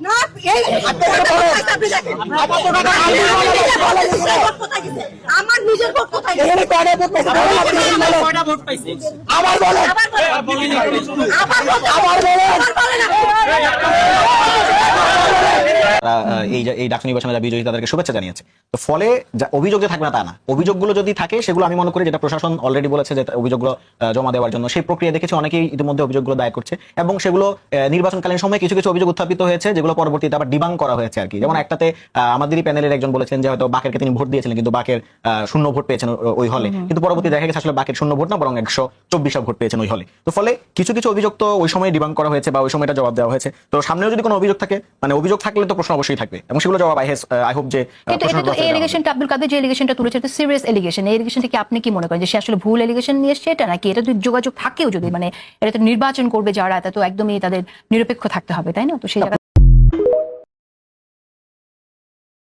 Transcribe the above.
না এই আমার নিজের ভোট কোথায় গেছে কয়টা ভোট পাইছে আবার বলেন এই ডাক নির্বাচনে যারা বিজয়ী তাদেরকে শুভেচ্ছা জানিয়েছে। তো ফলে অভিযোগ যে থাকবে না তা না, অভিযোগগুলো যদি থাকে সেগুলো আমি মনে করি যেটা প্রশাসন অলরেডি বলেছে যে অভিযোগগুলো জমা দেওয়ার জন্য, সেই প্রক্রিয়া দেখেছি অনেকেই ইতিমধ্যে অভিযোগগুলো দায়ের করছে এবং সেগুলো নির্বাচনকালীন সময় কিছু কিছু অভিযোগ উত্থাপিত হয়েছে যেগুলো পরবর্তীতে আবার ডিবাং করা হয়েছে আর কি। যেমন একটাতে আমাদেরই প্যানেলের একজন বলেছেন যে হয়তো বাকেরকে তিনি ভোট দিয়েছিলেন কিন্তু বাকের 0 ভোট পেয়েছেন ওই হলে, কিন্তু পরবর্তী দেখা গেছে আসলে বাকের 0 ভোট না বরং 124 ভোট পেয়েছেন ওই হলে। তো ফলে কিছু কিছু অভিযোগ তো ওই সময় ডিবাং করা হয়েছে বা ওই সময়টা জবাব দেওয়া হয়েছে। তো সামনেও যদি কোনো অভিযোগ থাকে, মানে অভিযোগ থাকলে তো প্রশ্ন অবশ্যই থাকবে এবং সেগুলো জবাব আই হোপ যে কিন্তু এটা তো এই এলিগেশনটা আব্দুল কাদের যে এলিগেশনটা তুলেছে এটা সিরিয়াস এলিগেশন। এই এলিগেশনটা কি আপনি কি মনে করেন যে সে আসলে ভুল এলিগেশন নিয়ে এসেছে এটা, নাকি এটা তো যোগাযোগ থাকেও যদি মানে এটা তো নির্বাচন করবে যারা, এটা তো একদমই তাদের নিরপেক্ষ থাকতে হবে, তাই না? তো সেই